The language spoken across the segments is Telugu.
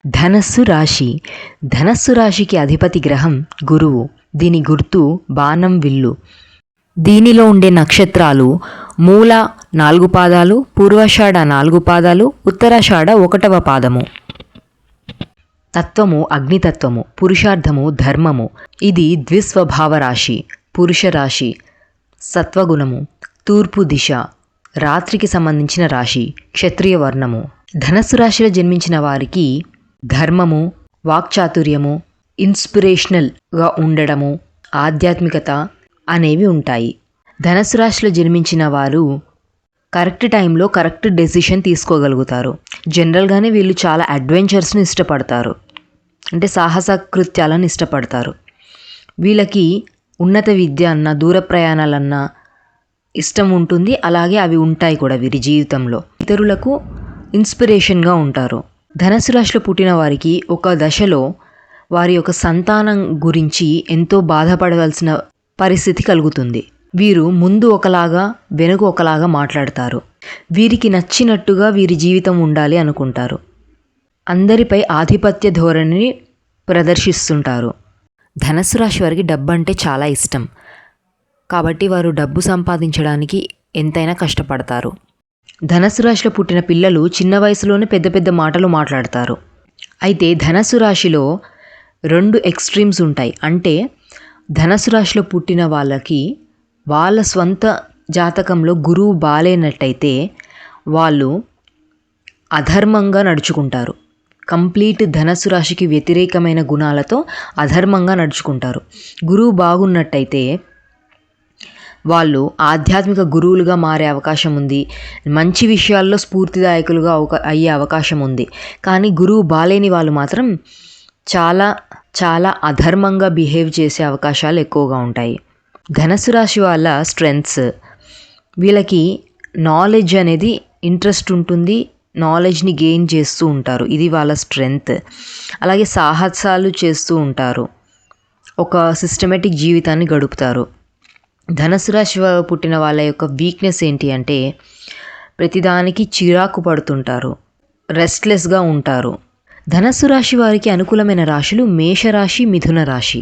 ధనస్సు రాశి. ధనస్సు రాశికి అధిపతి గ్రహం గురువు. దీని గుర్తు బాణం, విల్లు. దీనిలో ఉండే నక్షత్రాలు మూల 4 పాదాలు, పూర్వాషాఢ 4 పాదాలు, ఉత్తరాషాఢ 1వ పాదము. తత్వము అగ్నితత్వము, పురుషార్థము ధర్మము. ఇది ద్విస్వభావ రాశి, పురుష రాశి. సత్వగుణము, తూర్పు దిశ, రాత్రికి సంబంధించిన రాశి, క్షత్రియ వర్ణము. ధనస్సు రాశిలో జన్మించిన వారికి ధర్మము, వాక్చాతుర్యము, ఇన్స్పిరేషనల్గా ఉండడము, ఆధ్యాత్మికత అనేవి ఉంటాయి. ధనస్సు రాశిలో జన్మించిన వారు కరెక్ట్ టైంలో కరెక్ట్ డెసిషన్ తీసుకోగలుగుతారు. జనరల్గానే వీళ్ళు చాలా అడ్వెంచర్స్ని ఇష్టపడతారు, అంటే సాహస కృత్యాలను ఇష్టపడతారు. వీళ్ళకి ఉన్నత విద్య అన్న, దూర ప్రయాణాలన్నా ఇష్టం ఉంటుంది. అలాగే అవి ఉంటాయి కూడా వీరి జీవితంలో. ఇతరులకు ఇన్స్పిరేషన్గా ఉంటారు. ధనస్సు రాశిలో పుట్టిన వారికి ఒక దశలో వారి యొక్క సంతానం గురించి ఎంతో బాధపడవలసిన పరిస్థితి కలుగుతుంది. వీరు ముందు ఒకలాగా వెనుక ఒకలాగా మాట్లాడతారు. వీరికి నచ్చినట్టుగా వీరి జీవితం ఉండాలి అనుకుంటారు. అందరిపై ఆధిపత్య ధోరణిని ప్రదర్శిస్తుంటారు. ధనస్సు రాశి వారికి డబ్బు అంటే చాలా ఇష్టం. కాబట్టి వారు డబ్బు సంపాదించడానికి ఎంతైనా కష్టపడతారు. ధనస్సు రాశిలో పుట్టిన పిల్లలు చిన్న వయసులోనే పెద్ద పెద్ద మాటలు మాట్లాడతారు. అయితే ధనస్సు రాశిలో 2 ఎక్స్ట్రీమ్స్ ఉంటాయి. అంటే ధనస్సు రాశిలో పుట్టిన వాళ్ళకి వాళ్ళ స్వంత జాతకంలో గురువు బాలేనట్టయితే వాళ్ళు అధర్మంగా నడుచుకుంటారు. కంప్లీట్ ధనస్సు రాశికి వ్యతిరేకమైన గుణాలతో అధర్మంగా నడుచుకుంటారు. గురువు బాగున్నట్టయితే వాళ్ళు ఆధ్యాత్మిక గురువులుగా మారే అవకాశం ఉంది. మంచి విషయాల్లో స్ఫూర్తిదాయకులుగా అయ్యే అవకాశం ఉంది. కానీ గురువు బాలేని వాళ్ళు మాత్రం చాలా చాలా అధర్మంగా బిహేవ్ చేసే అవకాశాలు ఎక్కువగా ఉంటాయి. ధనస్సు రాశి వాళ్ళ స్ట్రెంగ్త్స్, వీళ్ళకి నాలెడ్జ్ అనేది ఇంట్రెస్ట్ ఉంటుంది. నాలెడ్జ్ని గెయిన్ చేస్తూ ఉంటారు, ఇది వాళ్ళ స్ట్రెంగ్త్. అలాగే సాహసాలు చేస్తూ ఉంటారు. ఒక సిస్టమేటిక్ జీవితాన్ని గడుపుతారు. ధనస్సు రాశి పుట్టిన వాళ్ళ యొక్క వీక్నెస్ ఏంటి అంటే ప్రతిదానికి చిరాకు పడుతుంటారు, రెస్ట్లెస్గా ఉంటారు. ధనస్సు రాశి వారికి అనుకూలమైన రాశులు మేషరాశి, మిథున రాశి.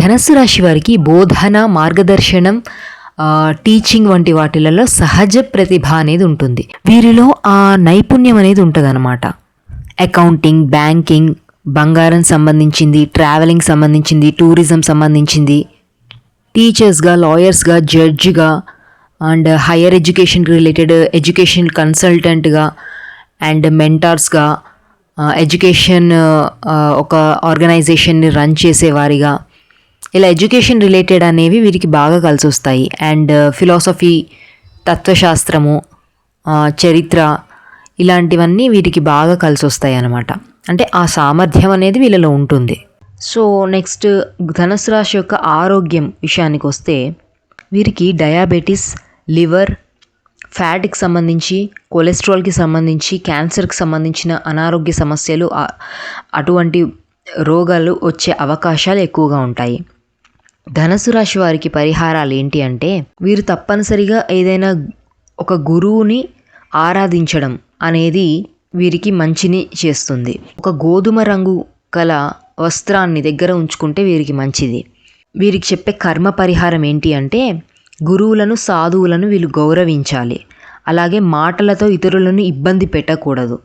ధనస్సు రాశి వారికి బోధన, మార్గదర్శనం, టీచింగ్ వంటి వాటిలలో సహజ ప్రతిభ అనేది ఉంటుంది. వీరిలో ఆ నైపుణ్యం అనేది ఉంటుంది అన్నమాట. అకౌంటింగ్, బ్యాంకింగ్, బంగారం సంబంధించింది, ట్రావెలింగ్ సంబంధించింది, టూరిజం సంబంధించింది, టీచర్స్గా, లాయర్స్గా, జడ్జిగా, and higher education related education కన్సల్టెంట్గా, అండ్ మెంటార్స్గా, ఎడ్యుకేషన్ ఒక ఆర్గనైజేషన్ని రన్ చేసేవారిగా, ఇలా ఎడ్యుకేషన్ రిలేటెడ్ అనేవి వీరికి బాగా కలిసి వస్తాయి. అండ్ ఫిలాసఫీ, తత్వశాస్త్రము, చరిత్ర, ఇలాంటివన్నీ వీరికి బాగా కలిసి వస్తాయి అన్నమాట. అంటే ఆ సామర్థ్యం అనేది వీళ్ళలో ఉంటుంది. సో నెక్స్ట్ ధనుసు రాశి యొక్క ఆరోగ్యం విషయానికి వస్తే వీరికి డయాబెటీస్, లివర్, ఫ్యాట్కి సంబంధించి, కొలెస్ట్రాల్కి సంబంధించి, క్యాన్సర్కి సంబంధించిన అనారోగ్య సమస్యలు, అటువంటి రోగాలు వచ్చే అవకాశాలు ఎక్కువగా ఉంటాయి. ధనుసు రాశి వారికి పరిహారాలు ఏంటి అంటే వీరు తప్పనిసరిగా ఏదైనా ఒక గురువుని ఆరాధించడం అనేది వీరికి మంచిని చేస్తుంది. ఒక గోధుమ రంగు గల వస్త్రాన్ని దగ్గర ఉంచుకుంటే వీరికి మంచిది. వీరికి చెప్పే కర్మ పరిహారం ఏంటి అంటే గురువులను, సాధువులను వీళ్ళు గౌరవించాలి. అలాగే మాటలతో ఇతరులను ఇబ్బంది పెట్టకూడదు.